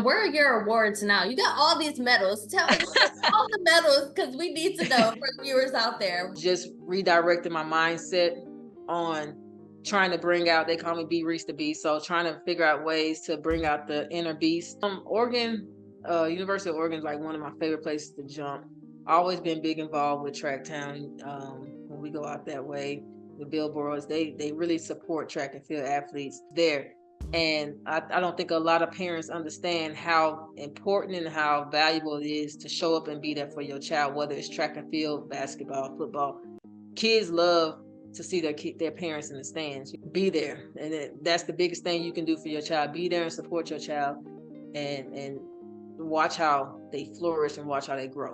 where are your awards now? You got all these medals. Tell us all the medals, because we need to know for viewers out there. Just redirecting my mindset on trying to bring out, they call me Bee Reese the Beast, so trying to figure out ways to bring out the inner beast. University of Oregon is like one of my favorite places to jump. Always been big involved with TrackTown. When we go out that way, the billboards, they really support track and field athletes there. And I don't think a lot of parents understand how important and how valuable it is to show up and be there for your child, whether it's track and field, basketball, football. Kids love to see their parents in the stands. Be there, and that's the biggest thing you can do for your child. Be there and support your child, and watch how they flourish and watch how they grow.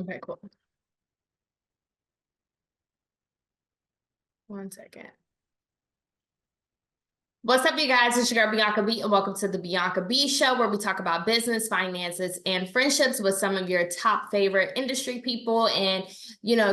Okay, cool. 1 second. What's up, you guys? It's your girl, Bianca Bee, and welcome to the Bianca Bee Show, where we talk about business, finances, and friendships with some of your top favorite industry people and,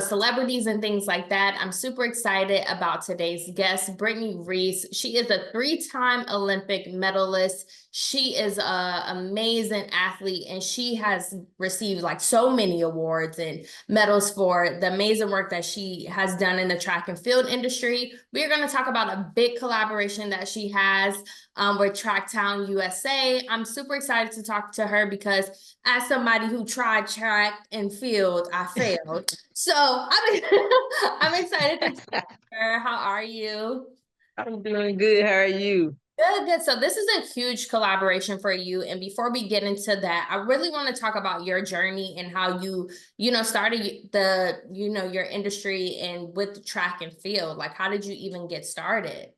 celebrities and things like that. I'm super excited about today's guest, Brittany Reese. She is a 3-time Olympic medalist. She is an amazing athlete, and she has received like so many awards and medals for the amazing work that she has done in the track and field industry. We're going to talk about a big collaboration that she has with TrackTown USA. I'm super excited to talk to her because as somebody who tried track and field, I failed. So I'm excited to talk to her. How are you? I'm doing good. How are you? Good. So this is a huge collaboration for you. And before we get into that, I really want to talk about your journey and how you, started your industry and with the track and field. Like, how did you even get started?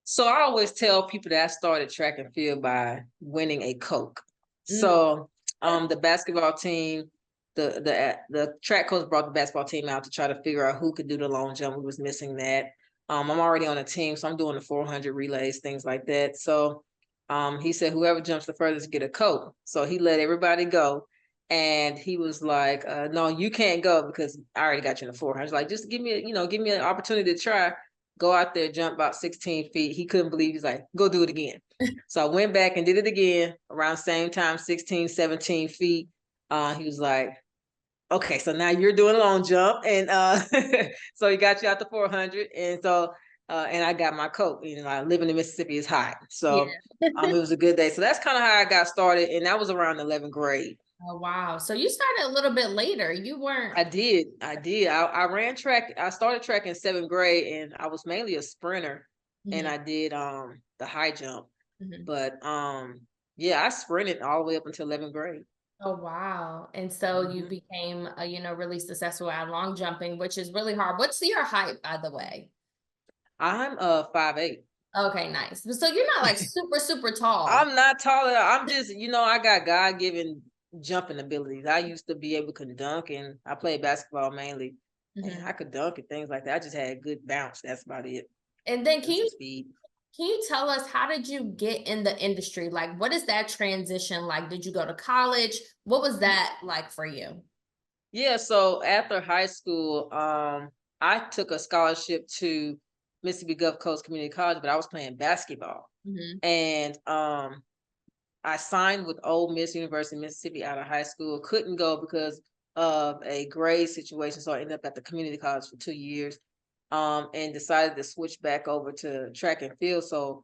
So I always tell people that I started track and field by winning a Coke. So the basketball team, the track coach brought the basketball team out to try to figure out who could do the long jump. We was missing that. I'm already on a team, so I'm doing the 400 relays, things like that. So he said, whoever jumps the furthest get a Coke. So he let everybody go. And he was like, no, you can't go because I already got you in the 400. Like, just give me an opportunity to try. Go out there, jump about 16 feet. He couldn't believe, he's like, go do it again. So I went back and did it again around the same time, 16, 17 feet. He was like, okay, so now you're doing a long jump. And so he got you out the 400. And so, and I got my Coke. I live in the Mississippi, it's hot. So it was a good day. So that's kind of how I got started. And that was around 11th grade. Oh, wow. So you started a little bit later. You weren't. I did. I ran track. I started track in 7th grade, and I was mainly a sprinter. And I did the high jump. But I sprinted all the way up until 11th grade. Oh, wow. And so you became really successful at long jumping, which is really hard. What's your height, by the way? I'm 5'8". Okay, nice. So you're not like super, super tall. I'm not taller. I'm just, I got God-given jumping abilities. I used to be able to dunk, and I played basketball mainly. And I could dunk and things like that. I just had good bounce. That's about it. And then can you tell us, how did you get in the industry? Like, what is that transition like? Did you go to college? What was that like for you? Yeah, so after high school, I took a scholarship to Mississippi Gulf Coast Community College, but I was playing basketball. And I signed with Ole Miss University, Mississippi out of high school. Couldn't go because of a grade situation, so I ended up at the community college for 2 years. And decided to switch back over to track and field. So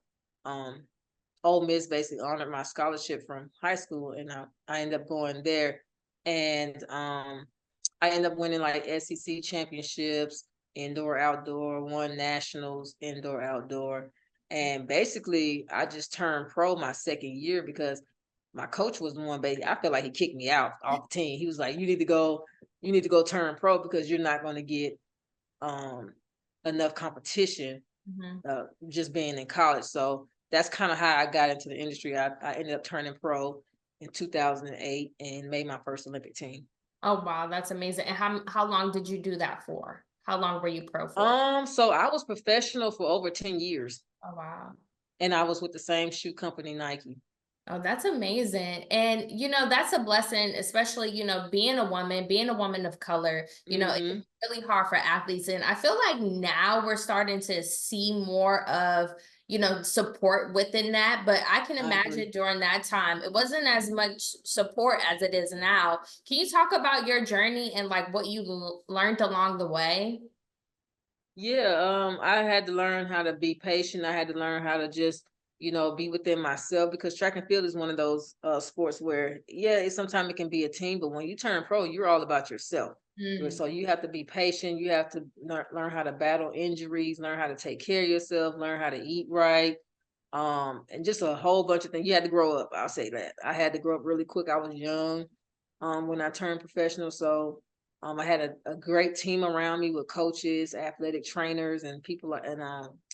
Ole Miss basically honored my scholarship from high school, and I ended up going there. And I ended up winning like SEC championships, indoor, outdoor, won nationals, indoor, outdoor. And basically, I just turned pro my 2nd year because my coach was the one, I feel like he kicked me out off the team. He was like, you need to go turn pro because you're not going to get enough competition just being in college. So that's kind of how I got into the industry. I ended up turning pro in 2008 and made my first Olympic team. Oh, wow. That's amazing. And how long did you do that for? How long were you pro for? So I was professional for over 10 years. Oh, wow. And I was with the same shoe company, Nike. Oh, that's amazing. And, that's a blessing, especially, being a woman of color, Mm-hmm. it's really hard for athletes. And I feel like now we're starting to see more of, support within that. But I can I agree. imagine during that time, it wasn't as much support as it is now. Can you talk about your journey and like what you learned along the way? Yeah, I had to learn how to be patient. I had to learn how to just, be within myself because track and field is one of those sports where, yeah, sometimes it can be a team, but when you turn pro, you're all about yourself. Mm, So you have to be patient. You have to learn how to battle injuries, learn how to take care of yourself, learn how to eat right, and just a whole bunch of things. You had to grow up. I'll say that. I had to grow up really quick. I was young, when I turned professional, so I had a great team around me with coaches, athletic trainers, and people and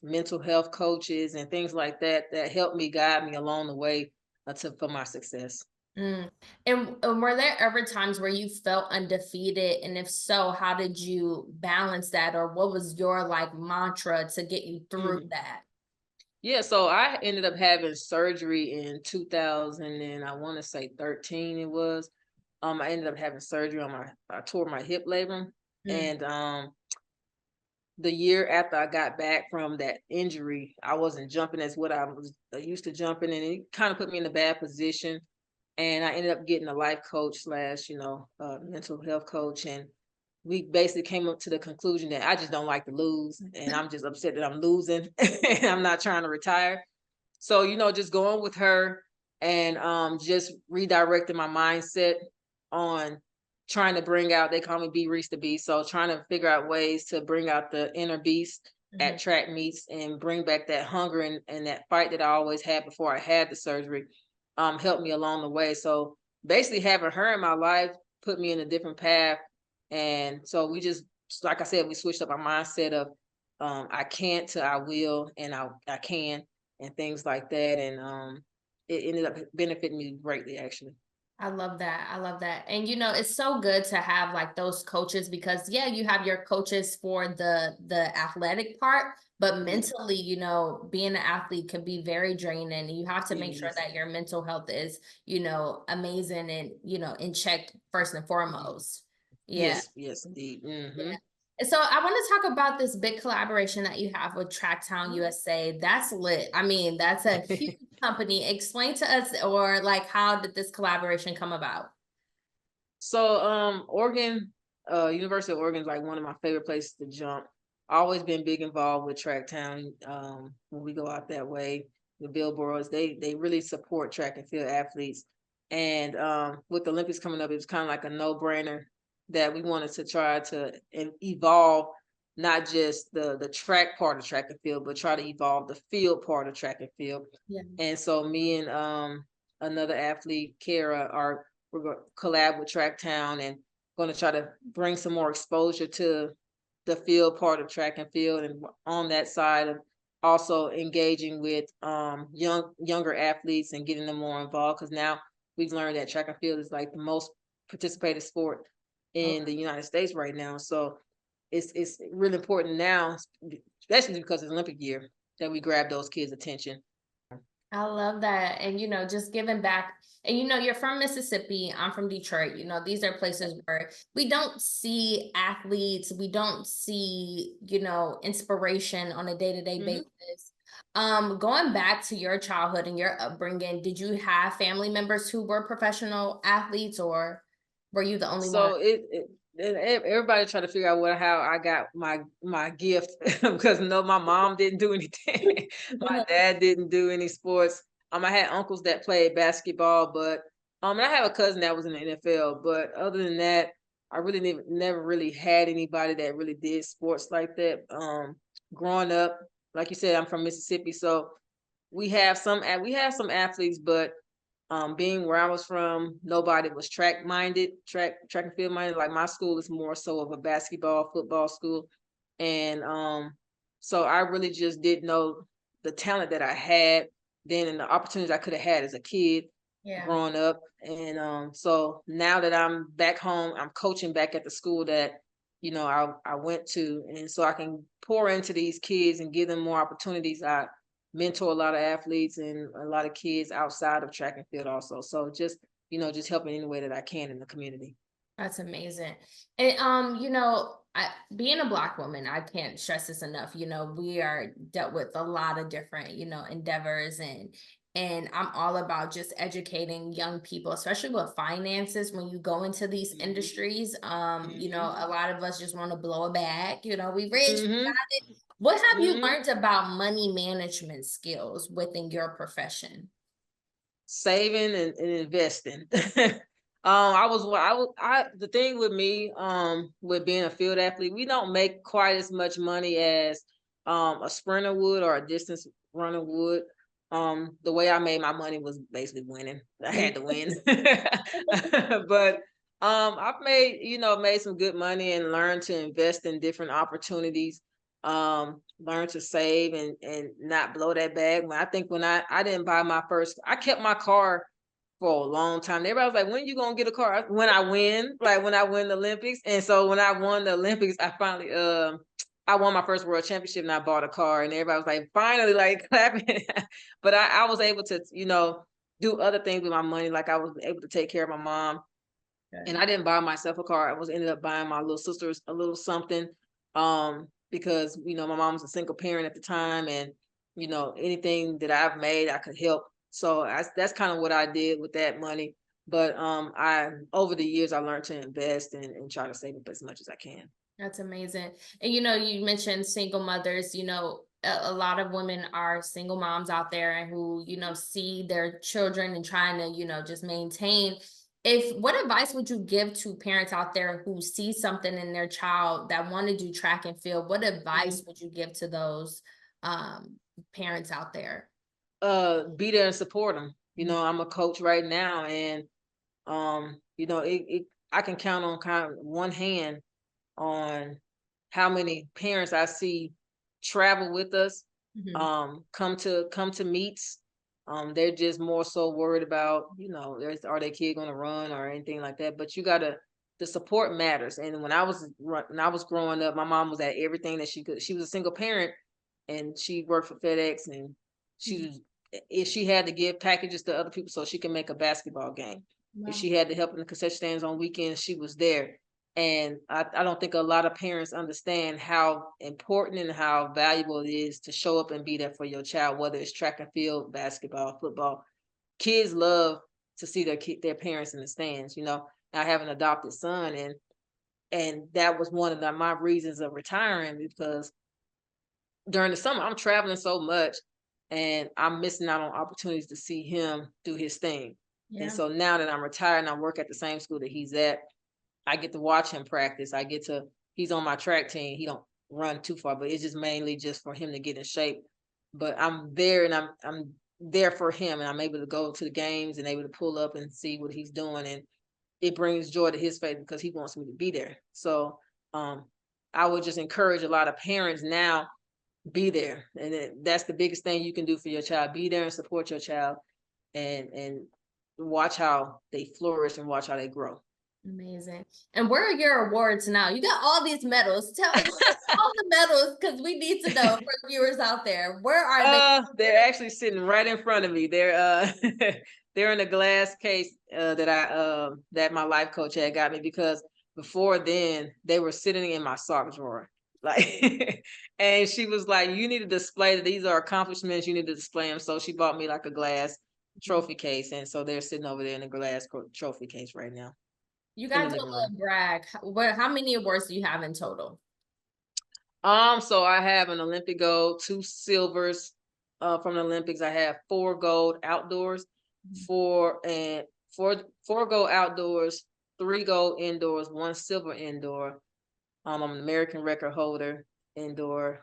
mental health coaches and things like that that helped me guide me along the way for my success. mm. And were there ever times where you felt undefeated? And if so, how did you balance that? Or what was your like mantra to get you through Mhm. that? Yeah, so I ended up having surgery in 2000 and I want to say 13 it was. I ended up having surgery on I tore my hip labrum, Mm, and the year after I got back from that injury, I wasn't jumping as what I was used to jumping, and it kind of put me in a bad position. And I ended up getting a life coach slash, mental health coach, and we basically came up to the conclusion that I just don't like to lose, and I'm just upset that I'm losing, and I'm not trying to retire. So, just going with her and just redirecting my mindset on trying to bring out, they call me Bee Reese the Beast. So trying to figure out ways to bring out the inner beast mhm. at track meets and bring back that hunger and that fight that I always had before I had the surgery, helped me along the way. So basically having her in my life put me in a different path. And so we just, like I said, we switched up our mindset of I can't to I will and I can and things like that. And it ended up benefiting me greatly, actually. I love that. I love that. And it's so good to have like those coaches because yeah, you have your coaches for the athletic part, but Yeah, mentally, being an athlete can be very draining and you have to it make sure is. that your mental health is, amazing and, in check first and foremost. Yeah. Yes, yes, indeed. Yeah. Hmm. And so I want to talk about this big collaboration that you have with TrackTown USA. That's lit. I mean, that's a huge company. Explain to us or like how did this collaboration come about? So, Oregon, University of Oregon is like one of my favorite places to jump. Always been big involved with Track Town. When we go out that way, the billboards, they really support track and field athletes. And with the Olympics coming up, it was kind of like a no brainer that we wanted to try to evolve not just the track part of track and field, but try to evolve the field part of track and field. Yeah. And so me and another athlete, Kara, are we're going to collab with Tracktown and going to try to bring some more exposure to the field part of track and field, and on that side of also engaging with younger athletes and getting them more involved because now we've learned that track and field is like the most participated sport in the United States right now. So it's really important now, especially because it's Olympic year, that we grab those kids' attention. I love that. And, just giving back. And, you're from Mississippi. I'm from Detroit. These are places where we don't see athletes, we don't see, inspiration on a day-to-day Mhm. basis. Going back to your childhood and your upbringing, did you have family members who were professional athletes or were you the only one? So everybody try to figure out how I got my gift because no, my mom didn't do anything. My dad didn't do any sports. I had uncles that played basketball, but and I have a cousin that was in the NFL. But other than that, I really never really had anybody that really did sports like that. Growing up, like you said, I'm from Mississippi, so we have some athletes, but being where I was from, nobody was track and field minded. Like my school is more so of a basketball, football school. And so I really just didn't know the talent that I had then and the opportunities I could have had as a kid Yeah. growing up. And so now that I'm back home, I'm coaching back at the school that, I went to. And so I can pour into these kids and give them more opportunities. mentor a lot of athletes and a lot of kids outside of track and field also. So just, just helping any way that I can in the community. That's amazing. And being a Black woman, I can't stress this enough. We are dealt with a lot of different, endeavors, and I'm all about just educating young people, especially with finances when you go into these industries. A lot of us just want to blow a bag, we rich, we got it. What have you learned about money management skills within your profession? Saving and investing. The thing with me, with being a field athlete, we don't make quite as much money as a sprinter would or a distance runner would. The way I made my money was basically winning. I had to win. But I've made some good money and learned to invest in different opportunities. Learn to save and not blow that bag. I think when I didn't buy my first, I kept my car for a long time. Everybody was like, when you gonna get a car? When I win, like when I win the Olympics. And so when I won the Olympics, I finally I won my first world championship and I bought a car, and everybody was like, finally, like clapping. But I was able to, do other things with my money. Like I was able to take care of my mom. Okay. And I didn't buy myself a car. Ended up buying my little sisters a little something. Because, my mom was a single parent at the time, and, anything that I've made, I could help. So that's kind of what I did with that money. But over the years, I learned to invest and try to save up as much as I can. That's amazing. And, you mentioned single mothers, a lot of women are single moms out there and who, see their children and trying to, just maintain. What advice would you give to parents out there who see something in their child that want to do track and field? What advice would you give to those parents out there? Be there and support them. I'm a coach right now, and I can count on kind of one hand on how many parents I see travel with us, come to meets. They're just more so worried about, are their kid going to run or anything like that. But the support matters. And when I was growing up, my mom was at everything that she could. She was a single parent, and she worked for FedEx, and if she had to give packages to other people so she can make a basketball game. Wow. If she had to help in the concession stands on weekends, she was there. And I don't think a lot of parents understand how important and how valuable it is to show up and be there for your child, whether it's track and field, basketball, football. Kids love to see their parents in the stands. I have an adopted son, and that was one of my reasons of retiring, because during the summer I'm traveling so much and I'm missing out on opportunities to see him do his thing. Yeah. And so now that I'm retired and I work at the same school that he's at, I get to watch him practice. He's on my track team. He don't run too far, but it's just mainly just for him to get in shape. But I'm there, and I'm there for him, and I'm able to go to the games and able to pull up and see what he's doing. And it brings joy to his face because he wants me to be there. So I would just encourage a lot of parents now, be there. And that's the biggest thing you can do for your child. Be there and support your child, and watch how they flourish and watch how they grow. Amazing. And where are your awards now? You got all these medals. Tell us all the medals, because we need to know for viewers out there. Where are they? They're actually sitting right in front of me. They're they're in a glass case that my life coach had got me, because before then they were sitting in my sock drawer. Like, and she was like, you need to display that these are accomplishments. You need to display them. So she bought me like a glass trophy case. And so they're sitting over there in a glass trophy case right now. You got to brag. How many awards do you have in total? So I have an Olympic gold, 2 silvers from the Olympics. I have 4 gold outdoors, 4 gold outdoors, 3 gold indoors, 1 silver indoor. I'm an American record holder indoor.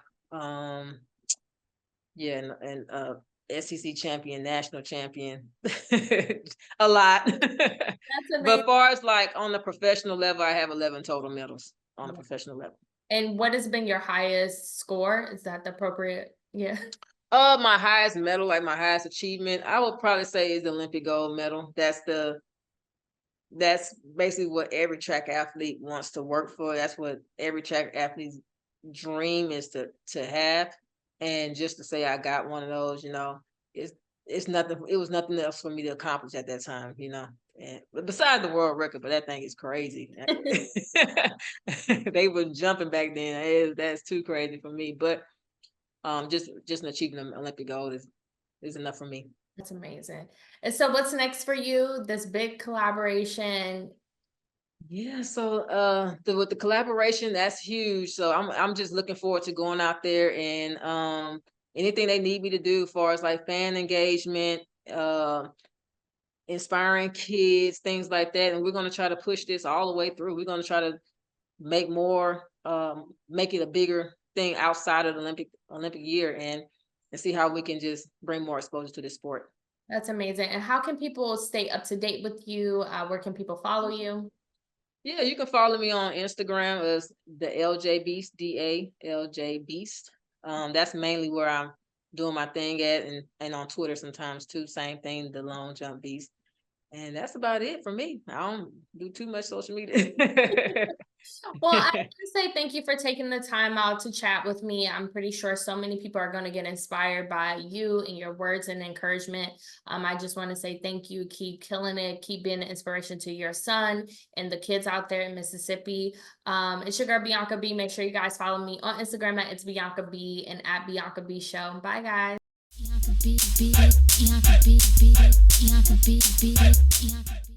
SEC champion, national champion, a lot. But far as like on the professional level, I have 11 total medals on the professional level. And what has been your highest score? Is that the appropriate? Yeah. My highest medal, like my highest achievement, I would probably say is the Olympic gold medal. That's basically what every track athlete wants to work for. That's what every track athlete's dream is to have. And just to say I got one of those, it's nothing. It was nothing else for me to accomplish at that time, And but besides the world record, but that thing is crazy. They were jumping back then. That's too crazy for me. But just achieving an Olympic gold is enough for me. That's amazing. And so what's next for you? This big collaboration. Yeah, so with the collaboration, that's huge. So I'm just looking forward to going out there and anything they need me to do as far as like fan engagement, inspiring kids, things like that. And we're gonna try to push this all the way through. We're gonna try to make make it a bigger thing outside of the Olympic year and see how we can just bring more exposure to this sport. That's amazing. And how can people stay up to date with you? Where can people follow you? Yeah, you can follow me on Instagram as the LJ Beast, DALJ Beast. That's mainly where I'm doing my thing at, and on Twitter sometimes too. Same thing, the Long Jump Beast. And that's about it for me. I don't do too much social media. Well, I want to say thank you for taking the time out to chat with me. I'm pretty sure so many people are going to get inspired by you and your words and encouragement. I just want to say thank you. Keep killing it. Keep being an inspiration to your son and the kids out there in Mississippi. It's your girl, Bianca Bee. Make sure you guys follow me on Instagram at It's Bianca Bee and at Bianca Bee Show. Bye, guys. Bianca Bee, Bianca Bee, Bianca Bee, Bianca Bee, Bianca Bee.